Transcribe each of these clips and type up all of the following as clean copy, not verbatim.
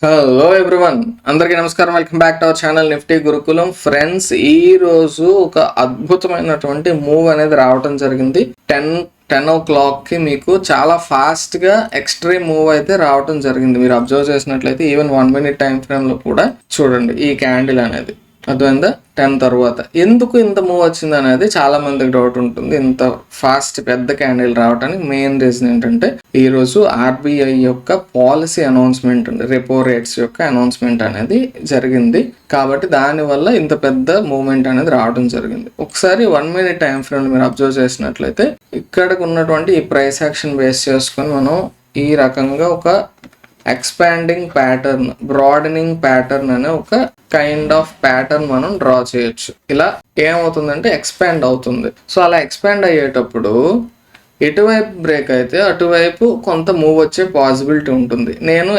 Hello everyone, అందరికీ నమస్కారం. Welcome back to our channel Nifty Gurukulam. Friends, ఈ రోజు ఒక అద్భుతమైనటువంటి మూవ్ అనేది రావటం జరిగింది. 10 o'clockకి మీకు చాలా ఫాస్ట్గా ఎక్స్ట్రీమ్ మూవ్ అయితే రావటం జరిగింది. మీరు అబ్జర్వ్ చేసినట్లయితే ఈవెన్ 1 minute టైం ఫ్రేమ్లో కూడా చూడండి ఈ క్యాండిల్ అనేది అర్థమైందా. 10 తర్వాత ఎందుకు ఇంత మూవ్ వచ్చింది అనేది చాలా మందికి డౌట్ ఉంటుంది. ఇంత ఫాస్ట్ పెద్ద క్యాండిల్ రావడానికి మెయిన్ రీజన్ ఏంటంటే ఈరోజు ఆర్బీఐ యొక్క పాలసీ అనౌన్స్మెంట్ ఉంది, రెపో రేట్స్ యొక్క అనౌన్స్మెంట్ అనేది జరిగింది. కాబట్టి దానివల్ల ఇంత పెద్ద మూవ్మెంట్ అనేది రావడం జరిగింది. ఒకసారి 1 minute టైం ఫ్రేమ్ మీరు అబ్జర్వ్ చేసినట్లయితే ఇక్కడికి ఉన్నటువంటి ఈ ప్రైస్ యాక్షన్ బేస్ చేసుకొని మనం ఈ రకంగా ఒక ఎక్స్పాండింగ్ ప్యాటర్న్, బ్రాడనింగ్ ప్యాటర్న్ అనే ఒక కైండ్ ఆఫ్ ప్యాటర్న్ మనం డ్రా చేయొచ్చు. ఇలా ఏమవుతుందంటే ఎక్స్పాండ్ అవుతుంది. సో అలా ఎక్స్పాండ్ అయ్యేటప్పుడు ఎటువైపు బ్రేక్ అయితే అటువైపు కొంత మూవ్ వచ్చే పాసిబిలిటీ ఉంటుంది. నేను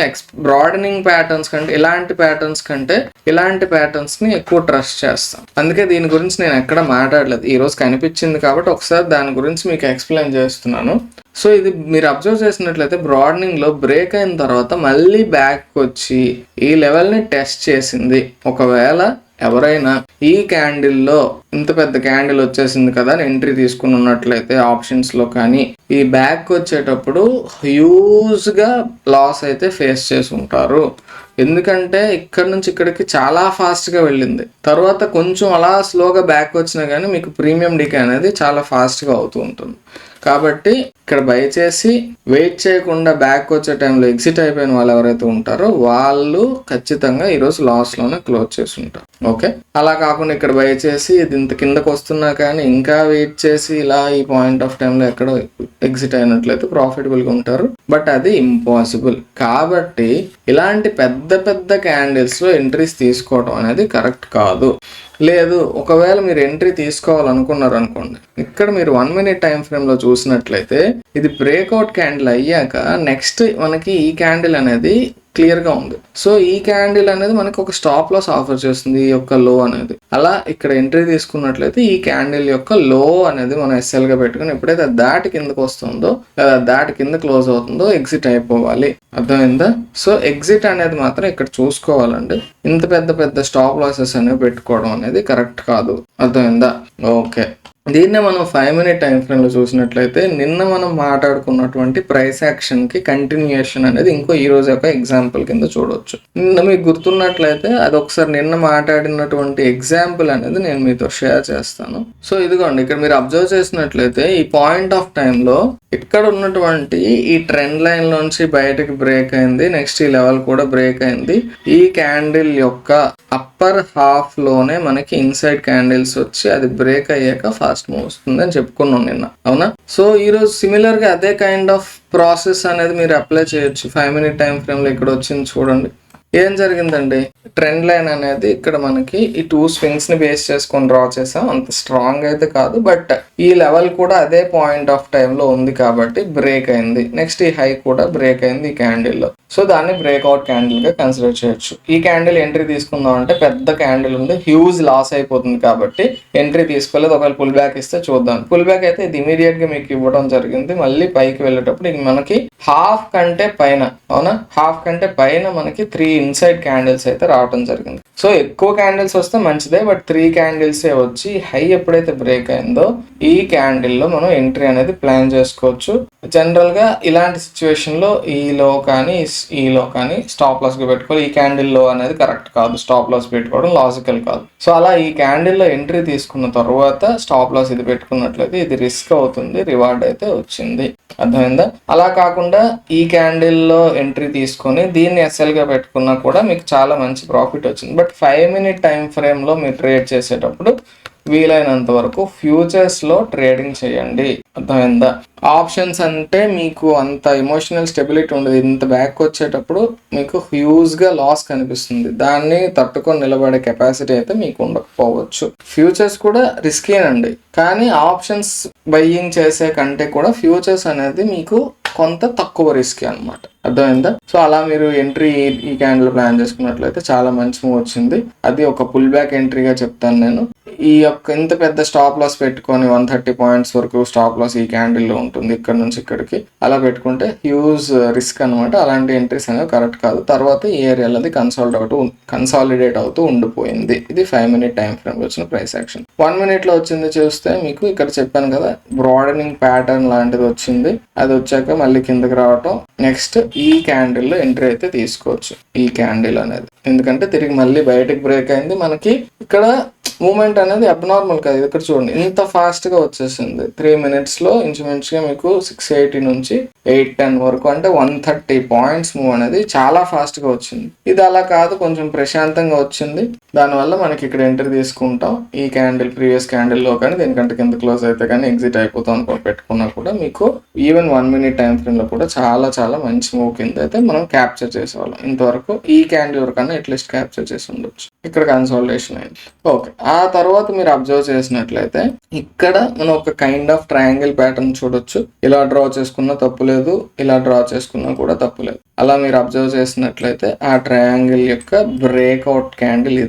బ్రాడనింగ్ ప్యాటర్న్స్ కంటే ఇలాంటి ప్యాటర్న్స్ని ఎక్కువ ట్రస్ట్ చేస్తాను. అందుకే దీని గురించి నేను ఎక్కడ మాట్లాడలేదు. ఈరోజు కనిపించింది కాబట్టి ఒకసారి దాని గురించి మీకు ఎక్స్ప్లెయిన్ చేస్తున్నాను. సో ఇది మీరు అబ్జర్వ్ చేసినట్లయితే బ్రాడనింగ్లో బ్రేక్ అయిన తర్వాత మళ్ళీ బ్యాక్ వచ్చి ఈ లెవెల్ని టెస్ట్ చేసింది. ఒకవేళ ఎవరైనా ఈ క్యాండిల్లో ఇంత పెద్ద క్యాండిల్ వచ్చేసింది కదా అని ఎంట్రీ తీసుకుని ఉన్నట్లయితే ఆప్షన్స్లో కానీ ఈ బ్యాక్ వచ్చేటప్పుడు హ్యూజ్గా లాస్ అయితే ఫేస్ చేసి ఉంటారు. ఎందుకంటే ఇక్కడ నుంచి ఇక్కడికి చాలా ఫాస్ట్గా వెళ్ళింది. తర్వాత కొంచెం అలా స్లోగా బ్యాక్ వచ్చినా కానీ మీకు ప్రీమియం డికే అనేది చాలా ఫాస్ట్గా అవుతూ ఉంటుంది. కాబట్టి ఇక్కడ బై చేసి వెయిట్ చేయకుండా బ్యాక్ వచ్చే టైంలో ఎగ్జిట్ అయిపోయిన వాళ్ళు ఎవరైతే ఉంటారో వాళ్ళు ఖచ్చితంగా ఈరోజు లాస్లోనే క్లోజ్ చేసి ఉంటారు. ఓకే, అలా కాకుండా ఇక్కడ బై చేసి ఇది ఇంత కిందకు వస్తున్నా కానీ ఇంకా వెయిట్ చేసి ఇలా ఈ పాయింట్ ఆఫ్ టైంలో ఎక్కడో ఎగ్జిట్ అయినట్లయితే ప్రాఫిటబుల్గా ఉంటారు. బట్ అది ఇంపాసిబుల్. కాబట్టి ఇలాంటి పెద్ద పెద్ద క్యాండిల్స్లో ఎంట్రీస్ తీసుకోవడం అనేది కరెక్ట్ కాదు. లేదు, ఒకవేళ మీరు ఎంట్రీ తీసుకోవాలనుకున్నారు అనుకోండి, ఇక్కడ మీరు 1 minute టైం ఫ్రేమ్లో చూసినట్లయితే ఇది బ్రేక్అవుట్ క్యాండిల్ అయ్యాక నెక్స్ట్ మనకి ఈ క్యాండిల్ అనేది క్లియర్గా ఉంది. సో ఈ క్యాండిల్ అనేది మనకి ఒక స్టాప్ లాస్ ఆఫర్ చేస్తుంది, ఈ యొక్క లో అనేది. అలా ఇక్కడ ఎంట్రీ తీసుకున్నట్లయితే ఈ క్యాండిల్ యొక్క లో అనేది మనం ఎస్ఎల్గా పెట్టుకుని ఎప్పుడైతే దాటి కిందకు వస్తుందో లేదా దాటి కింద క్లోజ్ అవుతుందో ఎగ్జిట్ అయిపోవాలి. అర్థమైందా? సో ఎగ్జిట్ అనేది మాత్రం ఇక్కడ చూసుకోవాలండి. ఇంత పెద్ద పెద్ద స్టాప్ లాసెస్ అనేవి పెట్టుకోవడం అనేది కరెక్ట్ కాదు. అర్థమైందా? ఓకే, దీన్నే మనం 5 minute టైం ఫ్రేమ్లో చూసినట్లయితే నిన్న మనం మాట్లాడుకున్నటువంటి ప్రైస్ యాక్షన్కి కంటిన్యూయేషన్ అనేది ఇంకో ఈ రోజు ఒక ఎగ్జాంపుల్ కింద చూడవచ్చు. నిన్న మీకు గుర్తున్నట్లయితే అది ఒకసారి నిన్న మాట్లాడినటువంటి ఎగ్జాంపుల్ అనేది నేను మీతో షేర్ చేస్తాను. సో ఇదిగోండి, ఇక్కడ మీరు అబ్జర్వ్ చేసినట్లయితే ఈ పాయింట్ ఆఫ్ టైంలో ఇక్కడ ఉన్నటువంటి ఈ ట్రెండ్ లైన్ లోంచి బయటకు బ్రేక్ అయింది. నెక్స్ట్ ఈ లెవెల్ కూడా బ్రేక్ అయింది. ఈ క్యాండిల్ యొక్క అప్పర్ హాఫ్ లోనే మనకి ఇన్సైడ్ క్యాండిల్స్ వచ్చి అది బ్రేక్ అయ్యాక ఫాస్ట్ మూవ్ వస్తుంది అని చెప్పుకున్నాం నిన్న, అవునా? సో ఈరోజు సిమిలర్ గా అదే కైండ్ ఆఫ్ ప్రాసెస్ అనేది మీరు అప్లై చేయొచ్చు. 5 minute టైం ఫ్రేమ్ లో ఇక్కడ వచ్చింది చూడండి. ఏం జరిగిందండి, ట్రెండ్ లైన్ అనేది ఇక్కడ మనకి ఈ 2 swings ని బేస్ చేసుకొని డ్రా చేసాం. అంత స్ట్రాంగ్ అయితే కాదు, బట్ ఈ లెవెల్ కూడా అదే పాయింట్ ఆఫ్ టైంలో ఉంది కాబట్టి బ్రేక్ అయింది. నెక్స్ట్ ఈ హై కూడా బ్రేక్ అయింది ఈ క్యాండిల్లో. సో దాన్ని బ్రేక్అవుట్ క్యాండిల్ గా కన్సిడర్ చేయొచ్చు. ఈ క్యాండిల్ ఎంట్రీ తీసుకుందాం అంటే పెద్ద క్యాండిల్ ఉంది, హ్యూజ్ లాస్ అయిపోతుంది కాబట్టి ఎంట్రీ తీసుకోలేదు. ఒకవేళ పుల్ బ్యాక్ ఇస్తే చూద్దాం. పుల్ బ్యాక్ అయితే ఇది ఇమీడియట్ గా మీకు ఇవ్వడం జరిగింది. మళ్ళీ పైకి వెళ్ళేటప్పుడు ఇది మనకి హాఫ్ కంటే పైన, అవునా, హాఫ్ కంటే పైన మనకి 3 ఇన్సైడ్ క్యాండిల్స్ అయితే రావడం జరిగింది. సో ఎక్కువ క్యాండిల్స్ వస్తే మంచిదే, బట్ 3 క్యాండిల్సే వచ్చి హై ఎప్పుడైతే బ్రేక్ అయిందో ఈ క్యాండిల్లో మనం ఎంట్రీ అనేది ప్లాన్ చేసుకోవచ్చు. జనరల్ గా ఇలాంటి సిచ్యువేషన్ లో ఈలో కానీ స్టాప్ లాస్ గా పెట్టుకోవాలి. ఈ క్యాండిల్ లో అనేది కరెక్ట్ కాదు, స్టాప్ లాస్ పెట్టుకోవడం లాజికల్ కాదు. సో అలా ఈ క్యాండిల్లో ఎంట్రీ తీసుకున్న తర్వాత స్టాప్ లాస్ ఇది పెట్టుకున్నట్లయితే ఇది రిస్క్ అవుతుంది, రివార్డ్ అయితే వచ్చింది. అర్థమైందా? అలా కాకుండా ఈ క్యాండిల్లో ఎంట్రీ తీసుకొని దీన్ని ఎస్ఎల్ గా పెట్టుకున్నా కూడా మీకు చాలా మంచి ప్రాఫిట్ వచ్చింది. బట్ 5 minute టైం ఫ్రేమ్ లో మీరు ట్రేడ్ చేసేటప్పుడు వీలైనంత వరకు ఫ్యూచర్స్ లో ట్రేడింగ్ చేయండి. అర్థమైందా? ఆప్షన్స్ అంటే మీకు అంత ఎమోషనల్ స్టెబిలిటీ ఉండదు. ఇంత బ్యాక్ వచ్చేటప్పుడు మీకు హ్యూజ్ గా లాస్ కనిపిస్తుంది. దాన్ని తట్టుకొని నిలబడే కెపాసిటీ అయితే మీకు ఉండకపోవచ్చు. ఫ్యూచర్స్ కూడా రిస్కీనండి, కానీ ఆప్షన్స్ బయ్యింగ్ చేసే కంటే కూడా ఫ్యూచర్స్ అనేది మీకు కొంత తక్కువ రిస్కీ అనమాట. అర్థమైందా? సో అలా మీరు ఎంట్రీ ఈ క్యాండిల్ ప్లాన్ చేసుకున్నట్లయితే చాలా మంచి మూవ్ వచ్చింది. అది ఒక పుల్ బ్యాక్ ఎంట్రీగా చెప్తాను నేను. ఈ యొక్క ఇంత పెద్ద స్టాప్ లాస్ పెట్టుకొని 130 పాయింట్స్ వరకు స్టాప్ లాస్ ఈ క్యాండిల్లో ఉంటుంది, ఇక్కడ నుంచి ఇక్కడికి అలా పెట్టుకుంటే హ్యూజ్ రిస్క్ అనమాట. అలాంటి ఎంట్రీస్ అనేవి కరెక్ట్ కాదు. తర్వాత ఈ ఏరియాలో అది కన్సాలిడేట్ అవుతూ ఉండిపోయింది. ఇది 5 మినిట్ టైం ఫ్రేమ్ లో వచ్చిన ప్రైస్ యాక్షన్. 1 మినిట్ లో వచ్చింది చూస్తే మీకు ఇక్కడ చెప్పాను కదా, బ్రాడనింగ్ ప్యాటర్న్ లాంటిది వచ్చింది. అది వచ్చాక మళ్ళీ కిందకి రావటం. నెక్స్ట్ ఈ క్యాండిల్ లో ఎంట్రీ అయితే తీసుకోవచ్చు, ఈ క్యాండిల్ అనేది. ఎందుకంటే తిరిగి మళ్ళీ బయటకు బ్రేక్ అయింది. మనకి ఇక్కడ మూమెంట్ అనేది అబ్నార్మల్ కాదు. ఇక్కడ చూడండి ఇంత ఫాస్ట్ గా వచ్చేసింది. 3 మినిట్స్ లో ఇంచుమించుగా మీకు 680 నుంచి 810 వరకు, అంటే 130 పాయింట్స్ మూవ్ అనేది చాలా ఫాస్ట్ గా వచ్చింది. ఇది అలా కాదు, కొంచెం ప్రశాంతంగా వచ్చింది. దానివల్ల మనకి ఇక్కడ ఎంట్రీ తీసుకుంటాం. ఈ క్యాండిల్ ప్రీవియస్ క్యాండిల్ లో కానీ దీనికంటే కింద క్లోజ్ అయితే కానీ ఎగ్జిట్ అయిపోతాం అనుకో పెట్టుకున్నా కూడా మీకు ఈవెన్ 1 మినిట్ టైం ఫ్రేమ్ లో కూడా చాలా చాలా మంచి మూవ్ కింద అయితే మనం క్యాప్చర్ చేసేవాళ్ళం. ఇంతవరకు ఈ క్యాండిల్ వరకన్నా అట్లీస్ట్ క్యాప్చర్ చేసి ఉండొచ్చు. ఇక్కడ కన్సాలిడేషన్ అయింది. ఓకే, ఆ తర్వాత మీరు అబ్జర్వ్ చేసినట్లయితే ఇక్కడ మనం ఒక కైండ్ ఆఫ్ ట్రయాంగిల్ ప్యాటర్న్ చూడొచ్చు. ఇలా డ్రా చేసుకున్నా తప్పు లేదు, ఇలా డ్రా చేసుకున్నా కూడా తప్పు లేదు. అలా మీరు అబ్జర్వ్ చేసినట్లయితే ఆ ట్రయాంగిల్ యొక్క బ్రేక్అవుట్ క్యాండిల్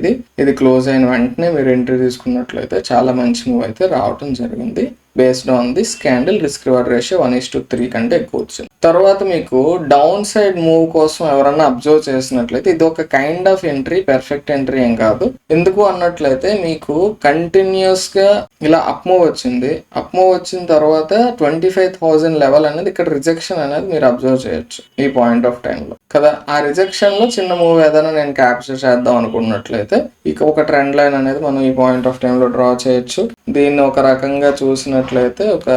ఇది క్లోజ్ అయిన వెంటనే మీరు ఎంట్రీ తీసుకున్నట్లయితే చాలా మంచి మూవ్ అయితే రావటం జరిగింది. Based on this candle risk reward ratio 1:3 కంటే ఎక్కువ వచ్చింది. తర్వాత మీకు డౌన్ సైడ్ మూవ్ కోసం ఎవరన్నా అబ్జర్వ్ చేసినట్లయితే ఇది ఒక kind of entry, perfect entry ఏం కాదు. ఎందుకు అన్నట్లయితే మీకు కంటిన్యూస్ గా ఇలా అప్ మూవ్ వచ్చింది. అప్ మూవ్ వచ్చిన తర్వాత 25,000 లెవెల్ అనేది ఇక్కడ రిజెక్షన్ అనేది మీరు అబ్జర్వ్ చేయొచ్చు ఈ పాయింట్ ఆఫ్ టైం లో కదా. ఆ రిజెక్షన్ లో చిన్న మూవ్ ఏదైనా నేను క్యాప్చర్ చేద్దాం అనుకున్నట్లయితే ఇక ఒక ట్రెండ్ లైన్ అనేది మనం ఈ పాయింట్ ఆఫ్ టైం లో డ్రా చేయొచ్చు. దీన్ని ఒక రకంగా చూసినట్లయితే ఒక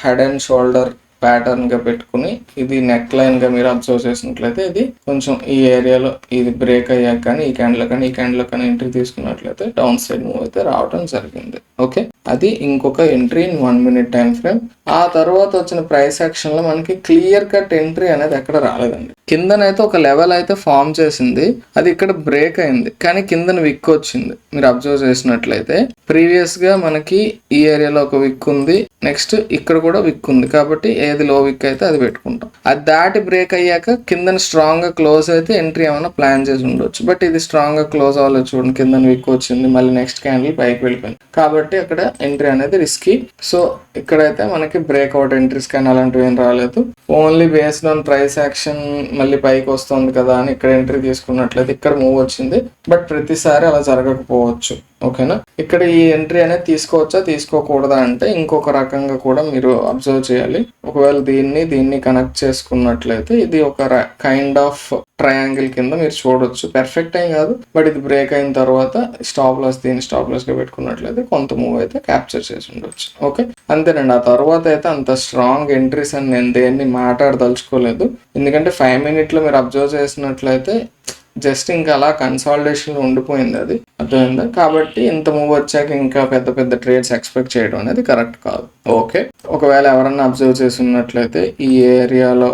హెడ్ అండ్ షోల్డర్ ప్యాటర్న్ గా పెట్టుకుని ఇది నెక్ లైన్ గా మీరు అబ్జర్వ్ చేసినట్లయితే ఇది కొంచెం ఈ ఏరియాలో ఇది బ్రేక్ అయ్యాక కానీ ఈ క్యాండిల్ కానీ ఎంట్రీ తీసుకున్నట్లయితే డౌన్ సైడ్ మూవ్ అయితే రావడం జరిగింది. ఓకే, అది ఇంకొక entry in 1 minute time frame. ఆ తర్వాత వచ్చిన ప్రైస్ యాక్షన్ లో మనకి క్లియర్ కట్ ఎంట్రీ అనేది ఎక్కడ రాలేదండి. కిందనైతే ఒక లెవెల్ అయితే ఫామ్ చేసింది, అది ఇక్కడ బ్రేక్ అయింది, కానీ కిందన విక్ వచ్చింది. మీరు అబ్జర్వ్ చేసినట్లయితే ప్రీవియస్ గా మనకి ఈ ఏరియాలో ఒక విక్ ఉంది, నెక్స్ట్ ఇక్కడ కూడా విక్ ఉంది. కాబట్టి ఏది లో విక్ అయితే అది పెట్టుకుంటాం. అది దాటి బ్రేక్ అయ్యాక కిందన స్ట్రాంగ్ గా క్లోజ్ అయితే ఎంట్రీ ఏమైనా ప్లాన్ చేసి ఉండొచ్చు. బట్ ఇది స్ట్రాంగ్ గా క్లోజ్ అవ్వలేదు. చూడండి కిందన విక్ వచ్చింది, మళ్ళీ నెక్స్ట్ క్యాండిల్ పైకి వెళ్ళిపోయింది. కాబట్టి అక్కడ ఎంట్రీ అనేది రిస్కీ. సో ఇక్కడైతే మనకి బ్రేక్అవుట్ ఎంట్రీస్ కానీ అలాంటివి ఏం రాలేదు. Only based on price action మళ్ళీ పైకి వస్తుంది కదా అని ఇక్కడ ఎంట్రీ తీసుకున్నట్లయితే ఇక్కడ మూవ్ వచ్చింది. బట్ ప్రతిసారి అలా జరగకపోవచ్చు. ఓకేనా, ఇక్కడ ఈ ఎంట్రీ అనేది తీసుకోవచ్చా తీసుకోకూడదా అంటే ఇంకొక రకంగా కూడా మీరు అబ్జర్వ్ చేయాలి. ఒకవేళ దీన్ని కనెక్ట్ చేసుకున్నట్లయితే ఇది ఒక కైండ్ ఆఫ్ ట్రయాంగిల్ కింద మీరు చూడొచ్చు. పెర్ఫెక్ట్ ఏం కాదు, బట్ ఇది బ్రేక్ అయిన తర్వాత దీన్ని స్టాప్ లాస్ గా పెట్టుకున్నట్లయితే కొంత మూవ్ అయితే క్యాప్చర్ చేసి ఉండొచ్చు. ఓకే, అంతేనండి. ఆ తర్వాత అయితే అంత స్ట్రాంగ్ ఎంట్రీస్ అని నేను దేన్ని మాట్లాడదలుచుకోలేదు. ఎందుకంటే 5 మినిట్లో మీరు అబ్జర్వ్ చేసినట్లయితే జస్ట్ ఇంకా అలా కన్సాలిడేషన్ ఉండిపోయింది, అది అర్థమైందా. కాబట్టి ఇంత మూవ్ వచ్చాక ఇంకా పెద్ద పెద్ద ట్రేడ్స్ ఎక్స్పెక్ట్ చేయడం అనేది కరెక్ట్ కాదు. ఓకే, ఒకవేళ ఎవరన్నా అబ్జర్వ్ చేసి ఉన్నట్లయితే ఈ ఏరియాలో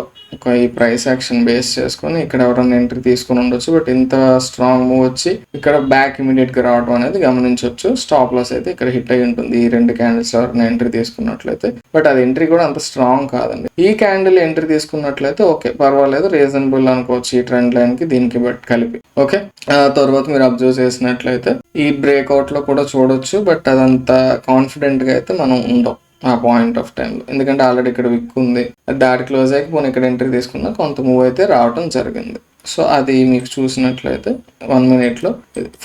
ఈ ప్రైస్ యాక్షన్ బేస్ చేసుకొని ఇక్కడ ఎవరైనా ఎంట్రీ తీసుకుని ఉండొచ్చు. బట్ ఇంత స్ట్రాంగ్ మూవ్ వచ్చి ఇక్కడ బ్యాక్ ఇమీడియట్ గా రావడం అనేది గమనించవచ్చు. స్టాప్ లాస్ అయితే ఇక్కడ హిట్ అయి ఉంటుంది ఈ 2 క్యాండిల్స్ ఎవరైనా ఎంట్రీ తీసుకున్నట్లయితే. బట్ అది ఎంట్రీ కూడా అంత స్ట్రాంగ్ కాదండి. ఈ క్యాండిల్ ఎంట్రీ తీసుకున్నట్లయితే ఓకే పర్వాలేదు, రీజనబుల్ అనుకోవచ్చు ఈ ట్రెండ్ లైన్ కి దీనికి బట్ కలిపి. ఓకే, తర్వాత మీరు అబ్జర్వ్ చేసినట్లయితే ఈ బ్రేక్అవుట్ లో కూడా చూడొచ్చు. బట్ అదంత కాన్ఫిడెంట్ గా అయితే మనం ఉండం ఆ పాయింట్ ఆఫ్ టైంలో. ఎందుకంటే ఆల్రెడీ ఇక్కడ విక్ ఉంది, దాటి క్లోజ్ అయ్యి పోనీ ఇక్కడ ఎంట్రీ తీసుకున్నా కొంత మూవ్ అయితే రావడం జరిగింది. సో అది మీకు చూసినట్లయితే 1 మినిట్లో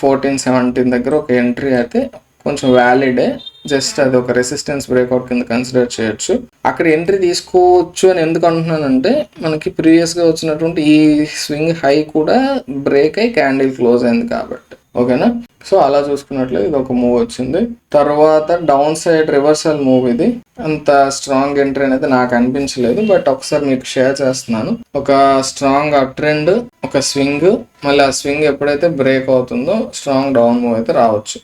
1417 దగ్గర ఒక ఎంట్రీ అయితే కొంచెం వ్యాలిడే. జస్ట్ అది ఒక రెసిస్టెన్స్ బ్రేక్అవుట్ కింద కన్సిడర్ చేయొచ్చు. అక్కడ ఎంట్రీ తీసుకోవచ్చు అని ఎందుకు అంటున్నానంటే మనకి ప్రీవియస్ గా వచ్చినటువంటి ఈ స్వింగ్ హై కూడా బ్రేక్ అయి క్యాండిల్ క్లోజ్ అయింది కాబట్టి. ఓకేనా, సో అలా చూసుకున్నట్లయితే ఇది ఒక మూవ్ వచ్చింది. తర్వాత డౌన్ సైడ్ రివర్సల్ మూవ్. ఇది అంత స్ట్రాంగ్ ఎంట్రీ అనేది నాకు అనిపించలేదు, బట్ ఒకసారి మీకు షేర్ చేస్తున్నాను. ఒక స్ట్రాంగ్ అప్ ట్రెండ్, ఒక స్వింగ్, మళ్ళీ ఆ స్వింగ్ ఎప్పుడైతే బ్రేక్ అవుతుందో స్ట్రాంగ్ డౌన్ మూవ్ అయితే రావచ్చు.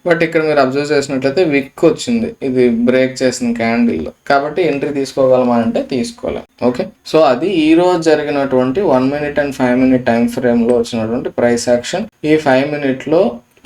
బట్ ఇక్కడ మీరు అబ్జర్వ్ చేసినట్లయితే విక్ వచ్చింది ఇది బ్రేక్ చేసిన క్యాండిల్, కాబట్టి ఎంట్రీ తీసుకోగలమా అంటే తీసుకోలేం. ఓకే, సో అది ఈ రోజు జరిగినటువంటి 1 minute and 5 minute time frame లో వచ్చినటువంటి ప్రైస్ యాక్షన్. ఈ 5 మినిట్ లో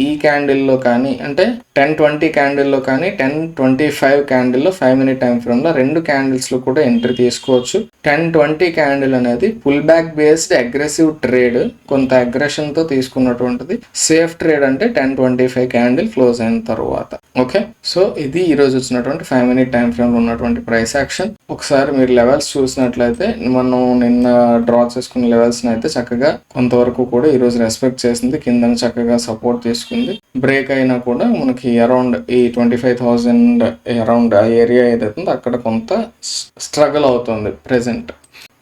ఈ క్యాండిల్లో కానీ అంటే 10-20 క్యాండిల్లో కానీ 10-25 క్యాండిల్లో 5 మినిట్ టైం ఫ్రేమ్లో 2 క్యాండిల్స్లో కూడా ఎంట్రీ తీసుకోవచ్చు. 10-20 క్యాండిల్ అనేది pull back based aggressive trade, కొంత అగ్రెషన్తో తీసుకున్నటువంటిది. సేఫ్ ట్రేడ్ అంటే 10-25 క్యాండిల్ క్లోజ్ అయిన తర్వాత. ఓకే, సో ఇది ఈరోజు వచ్చినటువంటి 5 మినిట్ టైం ఫ్రేమ్లో ఉన్నటువంటి ప్రైస్ యాక్షన్. ఒకసారి మీరు లెవెల్స్ చూసినట్లయితే మనం నిన్న డ్రా చేసుకున్న లెవెల్స్ని అయితే చక్కగా కొంతవరకు కూడా ఈరోజు రెస్పెక్ట్ చేసింది, కింద చక్కగా సపోర్ట్ తీసుకుంది. బ్రేక్ అయినా కూడా మనకి అరౌండ్ ఈ 25,000 అరౌండ్ ఆ ఏరియా ఏదైతుందో అక్కడ కొంత స్ట్రగుల్ అవుతుంది ప్రెసెంట్.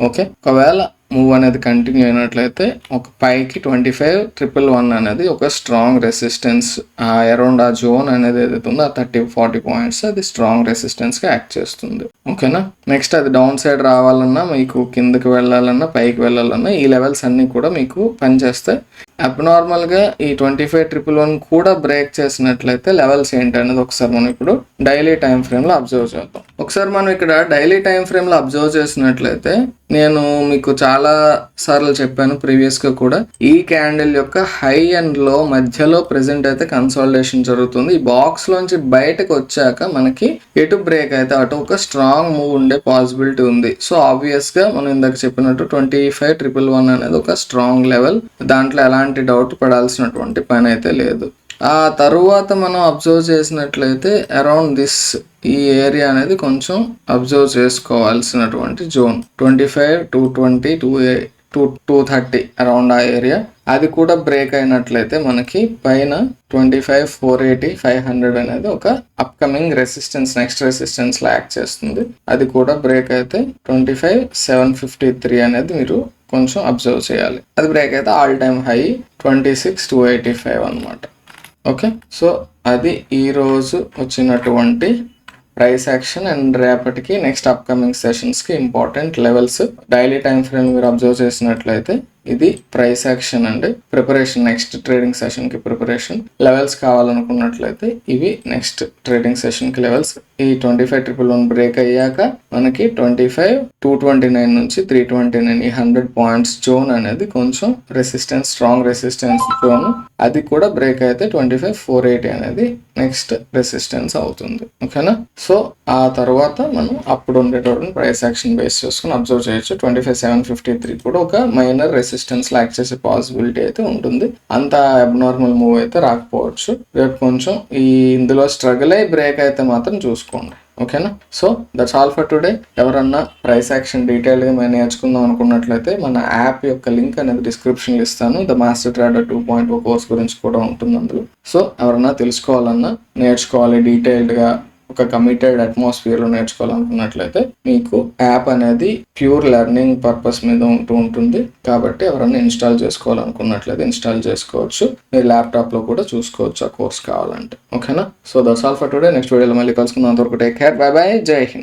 ఓకే, ఒకవేళ మూవ్ అనేది కంటిన్యూ అయినట్లయితే ఒక పైకి 25,111 అనేది ఒక స్ట్రాంగ్ రెసిస్టెన్స్, అరౌండ్ ఆ జోన్ అనేది ఏదైతే ఉందో ఆ 30-40 పాయింట్స్ అది స్ట్రాంగ్ రెసిస్టెన్స్గా యాక్ట్ చేస్తుంది. ఓకేనా, నెక్స్ట్ అది డౌన్ సైడ్ రావాలన్నా, మీకు కిందకి వెళ్ళాలన్నా, పైకి వెళ్ళాలన్నా ఈ లెవెల్స్ అన్నీ కూడా మీకు పనిచేస్తాయి. అబ్నార్మల్గా ఈ 25,111 కూడా బ్రేక్ చేసినట్లయితే లెవెల్స్ ఏంటి అనేది ఒకసారి మనం ఇప్పుడు డైలీ టైం ఫ్రేమ్లో అబ్జర్వ్ చేద్దాం. ఒకసారి మనం ఇక్కడ డైలీ టైం ఫ్రేమ్లో అబ్జర్వ్ చేసినట్లయితే నేను మీకు చాలా సార్లు చెప్పాను ప్రీవియస్గా కూడా, ఈ క్యాండిల్ యొక్క హై అండ్ లో మధ్యలో ప్రెసెంట్ అయితే కన్సాలిడేషన్ జరుగుతుంది. ఈ బాక్స్ లోంచి బయటకు వచ్చాక మనకి ఎటు బ్రేక్ అయితే అటు ఒక స్ట్రాంగ్ మూవ్ ఉండే పాసిబిలిటీ ఉంది. సో ఆబ్వియస్ గా మనం ఇందాక చెప్పినట్టు 25,111 అనేది ఒక స్ట్రాంగ్ లెవెల్, దాంట్లో ఎలాంటి డౌట్ పడాల్సినటువంటి పని అయితే లేదు. ఆ తరువాత మనం అబ్జర్వ్ చేసినట్లయితే అరౌండ్ దిస్ ఈ ఏరియా అనేది కొంచెం అబ్జర్వ్ చేసుకోవాల్సినటువంటి జోన్ 25,220 230 అరౌండ్ ఆ ఏరియా, అది కూడా బ్రేక్ అయినట్లయితే మనకి పైన 25,480 500 అనేది ఒక అప్కమింగ్ రెసిస్టెన్స్, నెక్స్ట్ రెసిస్టెన్స్ లా యాక్ట్ చేస్తుంది. అది కూడా బ్రేక్ అయితే 25,753 అనేది మీరు కొంచెం అబ్జర్వ్ చేయాలి. అది బ్రేక్ అయితే ఆల్ టైమ్ హై 26,285 అనమాట. ఓకే, సో అది ఈరోజు వచ్చినటువంటి ప్రైస్ యాక్షన్ అండ్ రేపటికి నెక్స్ట్ అప్కమింగ్ సెషన్స్కి important levels. Daily time frame మీరు అబ్జర్వ్ చేసినట్లయితే ఇది ప్రైస్ యాక్షన్ అండి, ప్రిపరేషన్ నెక్స్ట్ ట్రేడింగ్ సెషన్కి ప్రిపరేషన్. లెవెల్స్ కావాలనుకున్నట్లయితే ఇవి నెక్స్ట్ ట్రేడింగ్ సెషన్కి లెవెల్స్. ఈ 25,111 బ్రేక్ అయ్యాక మనకి 25,229 నుంచి 329 ఈ 100 పాయింట్స్ జోన్ అనేది కొంచెం రెసిస్టెన్స్, స్ట్రాంగ్ రెసిస్టెన్స్ జోన్, అది కూడా బ్రేక్ అయితే 25,480 అనేది నెక్స్ట్ రెసిస్టెన్స్ అవుతుంది. ఓకేనా, సో ఆ తర్వాత మనం అప్పుడు ఉండేటటువంటి ప్రైస్ యాక్షన్ బేస్ చేసుకుని అబ్జర్వ్ చేయొచ్చు. 25,753 కూడా ఒక మైనర్ రెసిస్టెన్స్ లాక్ చేసే పాసిబిలిటీ అయితే ఉంటుంది. అంత అబ్నార్మల్ మూవ్ అయితే రాకపోవచ్చు. రేపు కొంచెం ఈ ఇందులో స్ట్రగుల్ అయ్యి బ్రేక్ అయితే మాత్రం చూసుకోండి. ఓకేనా, so that's all for today. ఎవరన్నా ప్రైస్ యాక్షన్ డీటెయిల్గా మేము నేర్చుకుందాం అనుకున్నట్లయితే మన యాప్ యొక్క లింక్ అనేది డిస్క్రిప్షన్లో ఇస్తాను. ద మాస్టర్ ట్రేడర్ 2.0 కోర్స్ గురించి కూడా ఉంటుంది అందులో. సో ఎవరన్నా తెలుసుకోవాలన్నా, నేర్చుకోవాలి డీటెయిల్డ్గా, ఒక కమిటెడ్ అట్మాస్ఫియర్లో నేర్చుకోవాలనుకున్నట్లయితే మీకు యాప్ అనేది ప్యూర్ లెర్నింగ్ పర్పస్ మీద ఉంటుంది. కాబట్టి ఎవరైనా ఇన్స్టాల్ చేసుకోవాలనుకున్నట్లయితే ఇన్స్టాల్ చేసుకోవచ్చు. మీరు ల్యాప్టాప్లో కూడా చూసుకోవచ్చు ఆ కోర్స్ కావాలంటే. ఓకేనా, so that's all for today. Next వీడియోలో మళ్ళీ కలుసుకుందాం. అంతవరకు టేక్ కేర్, బై బై, జై హింద్.